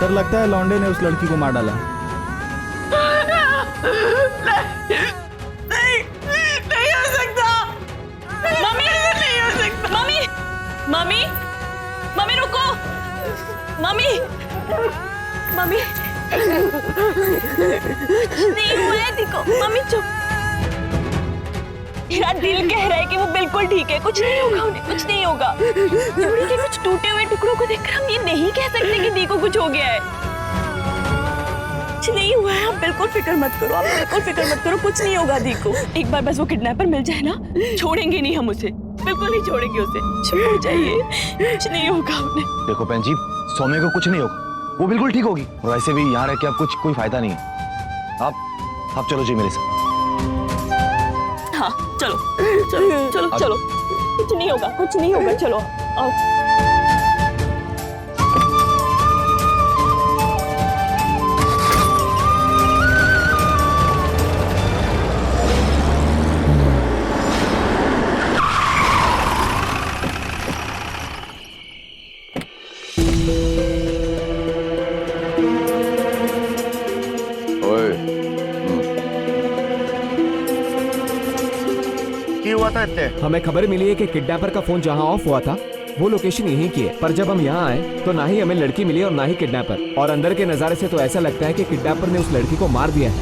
Sir लगता है लौंडे ने उस लड़की को मार डाला। नहीं हो सकता। मम्मी नहीं हो सकता। मम्मी मम्मी मम्मी रुको। मम्मी मम्मी नहीं हुआ है, देखो मम्मी चुप। मेरा दिल कह रहा है कि वो बिल्कुल ठीक है, कुछ नहीं होगा उन्हें, कुछ नहीं होगा। चूड़ी के कुछ टूटे हुए टुकड़ों को देखकर हम ये नहीं कह सकते कि दी को कुछ हो गया है। कुछ नहीं हुआ है, आप बिल्कुल फिक्र मत करो, आप बिल्कुल फिक्र मत करो, कुछ नहीं होगा दी को। एक बार बस वो किडनैपर मिल जाए ना, छोड़ेंगे नहीं हम उसे, बिल्कुल नहीं छोड़ेंगे उसे। चुप हो जाइए, कुछ नहीं होगा उन्हें। देखो बहन जी, सौम्य को कुछ नहीं होगा, वो बिल्कुल ठीक होगी। और वैसे भी यहाँ रह के अब कुछ कोई फायदा नहीं है। आप चलो जी मेरे साथ। हाँ चलो चलो चलो चलो, कुछ नहीं होगा, कुछ नहीं होगा, चलो आओ। हमें खबर मिली है कि किडनैपर का फोन जहां ऑफ हुआ था वो लोकेशन यहीं की है, पर जब हम यहाँ आए तो ना ही हमें लड़की मिली और ना ही किडनैपर। और अंदर के नजारे से तो ऐसा लगता है कि किडनैपर ने उस लड़की को मार दिया है।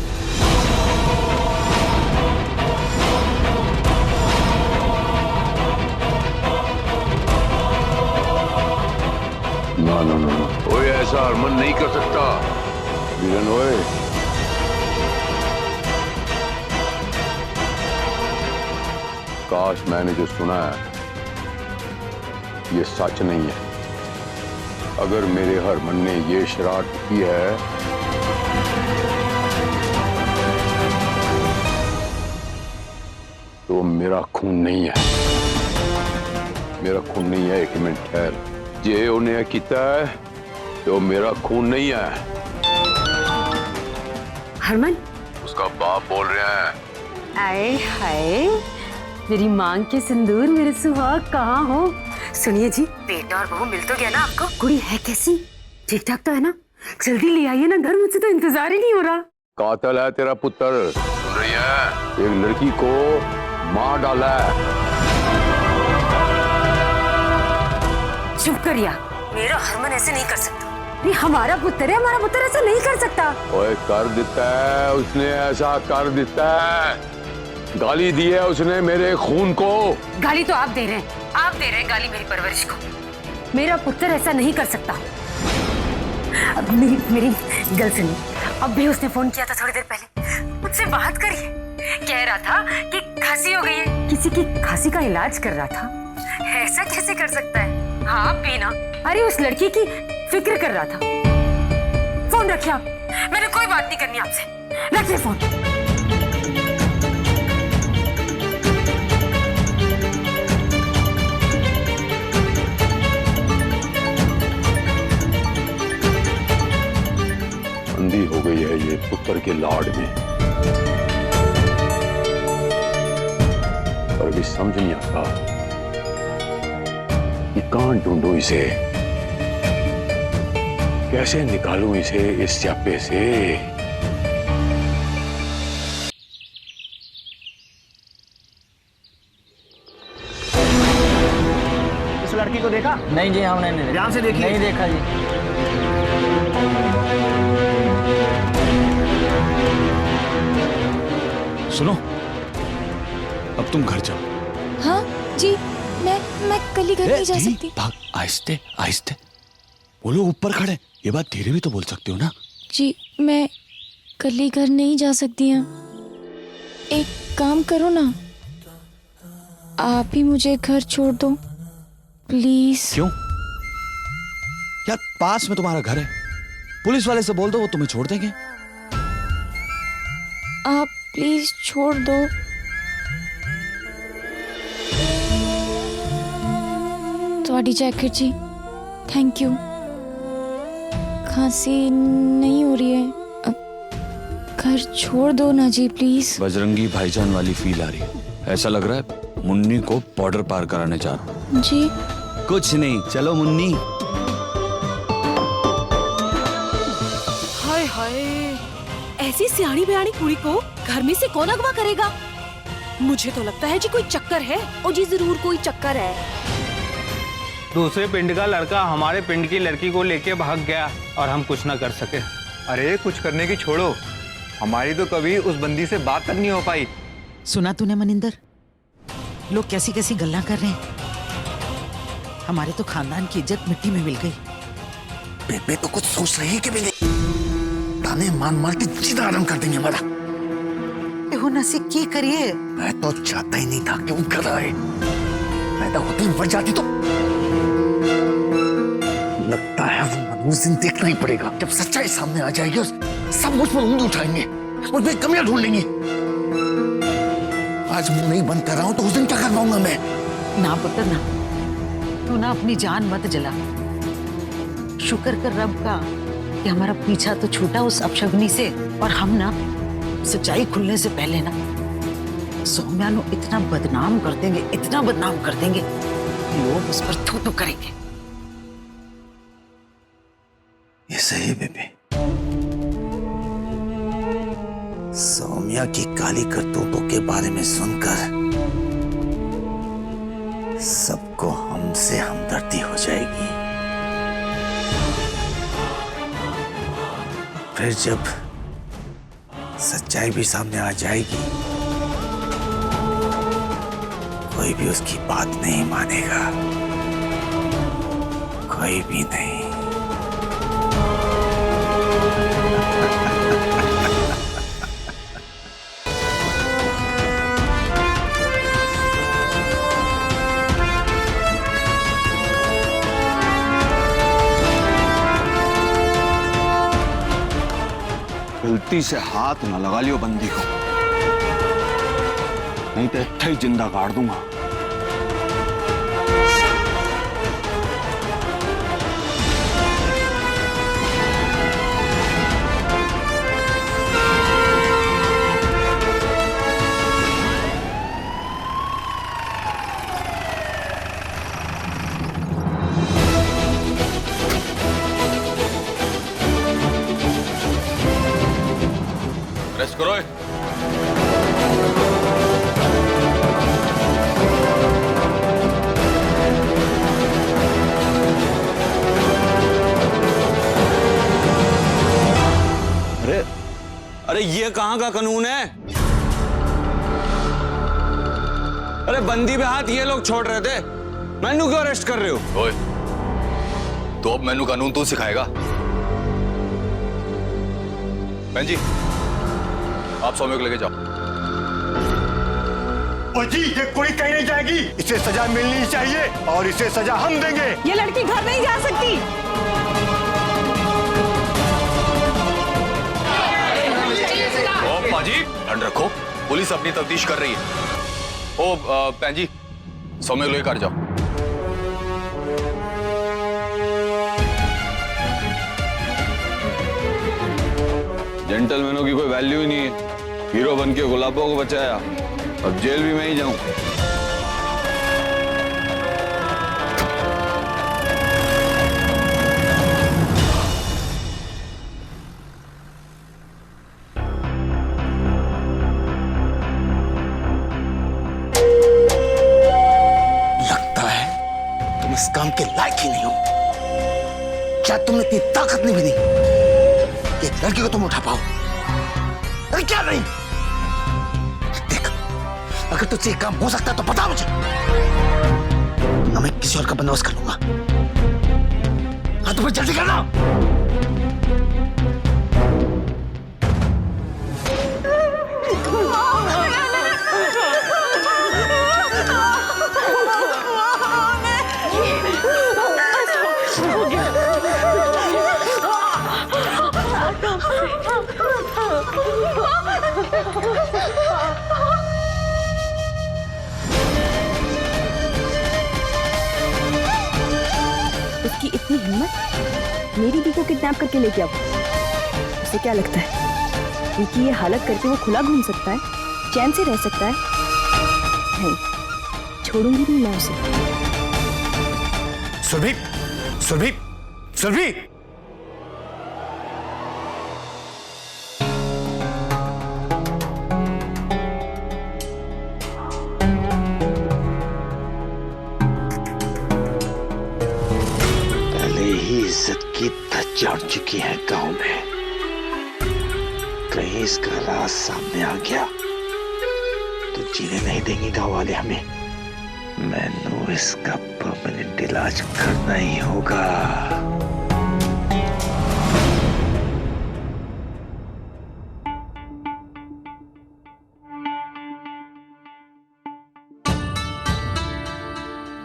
ना ना ना, ओए ऐसा हरमन नहीं कर सकता बीरन। ओए काश मैंने जो सुना है ये सच नहीं है। अगर मेरे हरमन ने ये शरारत की है तो मेरा खून नहीं है, मेरा खून नहीं है। एक मिनट ठहर, जे उन्हें किया है तो मेरा खून नहीं है। हरमन, उसका बाप बोल रहे हैं। आए हाय, मेरी मांग के सिंदूर, मेरे सुहाग कहाँ हो? सुनिए जी, बेटा और बहू मिल तो गया ना आपको? कुड़ी है कैसी? ठीक ठाक तो है ना? जल्दी ले आइए ना घर, मुझसे तो इंतजार ही नहीं हो रहा। कातिल है तेरा पुत्र, सुन रही है? एक लड़की को मार डाला है। चुप करिया, मेरा हरमन ऐसे नहीं कर सकता। ये हमारा पुत्र है, हमारा पुत्र ऐसा नहीं कर सकता। ओए कर देता है, उसने ऐसा कर देता है। गाली दी है उसने मेरे खून को। गाली तो आप दे रहे हैं, आप दे रहे हैं गाली मेरी परवरिश को। मेरा पुत्र ऐसा नहीं कर सकता। अब मेरी गल सुनिए, अब भी उसने फोन किया था थोड़ी देर पहले, मुझसे बात करिए। कह रहा था कि खांसी हो गई है, किसी की खांसी का इलाज कर रहा था। ऐसा कैसे कर सकता है? हाँ पीना, अरे उस लड़की की फिक्र कर रहा था। फोन रखिए आप, मैंने कोई बात नहीं करनी आपसे। रखिए फोन। अंधी हो गई है ये पुत्र के लाड में, पर अभी समझ नहीं आता कि कहां ढूंढूं इसे, कैसे निकालूं इसे इस स्यापे से। इस लड़की को देखा? नहीं जी, हमने नहीं ध्यान से देखिए। नहीं देखा जी। सुनो, अब तुम घर जाओ। हाँ जी, मैं कल ही घर नहीं जा सकती। भाग, आहिस्ते आहिस्ते। वो लोग ऊपर खड़े, ये बात धीरे भी तो बोल सकती हो ना। जी मैं कल ही घर नहीं जा सकती हूँ। एक काम करो ना, आप ही मुझे घर छोड़ दो प्लीज। क्यों यार, पास में तुम्हारा घर है, पुलिस वाले से बोल दो, वो तुम्हें छोड़ देंगे। आप प्लीज छोड़ दो। ਤੁਹਾਡੀ जैकेट जी, थैंक यू। खांसी नहीं हो रही है, अब घर छोड़ दो ना जी प्लीज। बजरंगी भाईजान वाली फील आ रही है, ऐसा लग रहा है मुन्नी को बॉर्डर पार कराने जा रहा हूं। जी कुछ नहीं, चलो मुन्नी। सियाणी बियाणी कुड़ी को घर में से कौन अगवा करेगा? मुझे तो लगता है जी कोई चक्कर है। ओ जी जरूर कोई चक्कर है। दूसरे पिंड का लड़का हमारे पिंड की लड़की को लेके भाग गया और हम कुछ ना कर सके। अरे कुछ करने की छोड़ो, हमारी तो कभी उस बंदी से बात तक नहीं हो पाई। सुना तूने मनिंदर, लोग कैसी कैसी गल्ला कर रहे हैं। हमारे तो खानदान की इज्जत मिट्टी में मिल गई। बेबे तो कुछ सोच रही है कि बेबे ताने मान मार के जीना आराम कर देंगे हमारा। हो नसी की करिए। मैं तो चाहता ही नहीं था कि वो घर आए। पैदा होते ही मर जाती तो। लगता है वो मनोज दिन देखना ही पड़ेगा। जब सच्चाई सामने आ जाएगी सब मुझ पर उंगली उठाएंगे, मुझ में कमियां ढूंढ लेंगे। आज मुंह नहीं बंद कर रहा हूं तो उस दिन क्या कर पाऊंगा मैं? ना पुत्र ना, तू ना अपनी जान मत जला। शुक्र कर रब का कि हमारा पीछा तो छूटा उस अपशगुनी से, और हम ना सच्चाई खुलने से पहले ना सौम्या नु इतना बदनाम कर देंगे, इतना बदनाम कर देंगे कि लोग उस पर थू थू करेंगे। ये सही बेबे। सौम्या की काली करतूतों के बारे में सुनकर सबको हमसे हमदर्दी हो जाएगी। फिर जब सच्चाई भी सामने आ जाएगी कोई भी उसकी बात नहीं मानेगा, कोई भी नहीं। गलती से हाथ न लगा लियो बंदी को, नहीं तो इतना ही जिंदा गाड़ दूंगा। रेस्ट करो। अरे अरे ये कहां का कानून है? अरे बंदी पे हाथ ये लोग छोड़ रहे थे, मैनू क्यों अरेस्ट कर रहे हो? ओए, तो अब मैनू कानून तू सिखाएगा? बहन जी, आप सौम्य को लेके जाओ। जी ये कोई कहीं नहीं जाएगी, इसे सजा मिलनी चाहिए और इसे सजा हम देंगे। ये लड़की घर नहीं जा सकती। ओ पाजी, ठंड रखो, पुलिस अपनी तफ्तीश कर रही है। ओ बहन जी, सौम्य को लेकर जाओ। जेंटलमैनों की कोई वैल्यू ही नहीं है। हीरो बन के गुलाबों को बचाया, अब जेल भी मैं ही जाऊं। लगता है तुम इस काम के लायक ही नहीं हो। क्या तुमने इतनी ताकत नहीं बनी कि एक लड़की को तुम उठा पाओ? अरे क्या नहीं? देख, अगर तुझसे एक काम हो सकता है तो बता मुझे, ना मैं किसी और का बंदोबस्त कर लूंगा। हाँ तो फिर जल्दी करना। उसकी इतनी हिम्मत, मेरी दी को किडनैप करके लेके आओ। उसे क्या लगता है इनकी ये हालत करके वो खुला घूम सकता है, चैन से रह सकता है? नहीं, छोड़ूंगी नहीं मैं उसे। सुरभि, सुरभि, सुरभि! चढ़ चुकी है गांव में। कहीं इसका राज सामने आ गया तो जीने नहीं देंगे गांव वाले हमें। मैंने इसका परमानेंट इलाज करना ही होगा।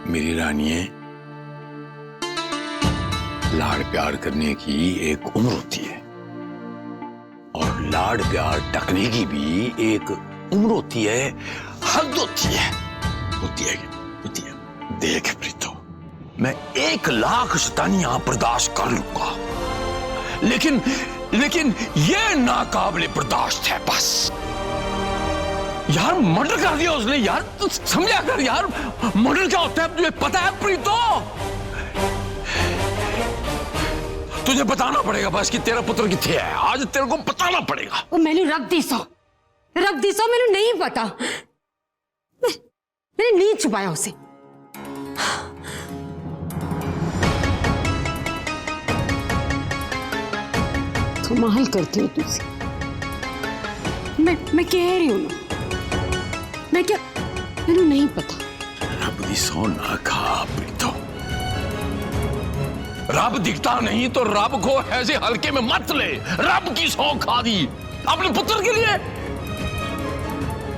मेरी रानिये, लाड़ प्यार करने की एक उम्र होती है और लाड़ प्यार टकने की भी एक उम्र होती है, हद होती है। देख प्रीतो, मैं 1,00,000 शैतानियां बर्दाश्त कर लूंगा, लेकिन ये नाकाबिले बर्दाश्त है। बस यार, मर्डर कर दिया उसने यार, तू समझा कर यार, मर्डर क्या होता है तुझे पता है प्रीतो? तुझे बताना पड़ेगा बस कि तेरा पुत्र किथे है। आज तेरे को बताना पड़ेगा। वो मैंने रख दी सो मैंने नहीं पता। मैंने नहीं छुपाया उसे। कमाल करती हो तुझसे। मैं कह रही हूं ना, मैं क्या, मैंने नहीं पता। रब दी सौ ना खा प्रीतो। रब दिखता नहीं तो रब को ऐसे हल्के में मत ले। रब की सौ खा दी अपने पुत्र के लिए।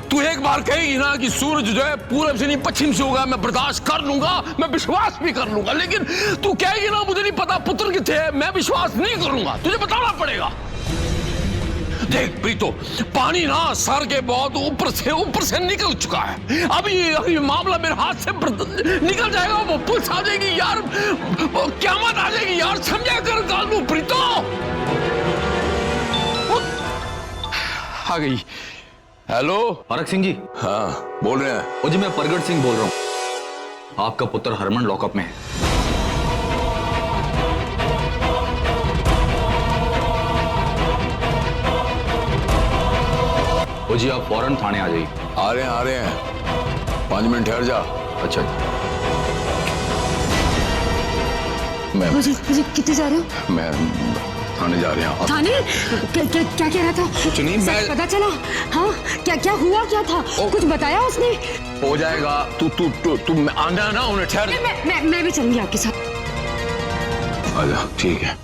तू एक बार कहेगी ना कि सूरज जो है पूरब से नहीं पश्चिम से होगा, मैं बर्दाश्त कर लूंगा, मैं विश्वास भी कर लूंगा। लेकिन तू कहेगी ना मुझे नहीं पता पुत्र किथे है, मैं विश्वास नहीं करूंगा। तुझे बताना पड़ेगा। देख प्रीतो, पानी ना सर के बहुत ऊपर से निकल चुका है। अभी मामला मेरे हाथ से निकल जाएगा, वो पुलिस आ जाएगी यार, क़यामत आ जाएगी यार, समझा कर गालू प्रीतो। आ गई। हेलो फरक सिंह जी। हाँ बोल रहे हैं। ओ जी, मैं प्रगट सिंह बोल रहा हूँ। आपका पुत्र हरमन लॉकअप में है। ओ जी, आप फौरन थाने आ जाइए। आ रहे हैं 5 मिनट ठहर जा। अच्छा। मैं मुझे कितने जा रहे हो? मैं थाने जा रहे हैं। थाने? क्या कह रहा था? कुछ नहीं, मैं पता चला? हाँ, क्या हुआ, क्या था? कुछ बताया उसने? हो जाएगा। तू आना ना, उन्हें ठहर। मैं भी चलूंगी आपके साथ। आजा, ठीक है।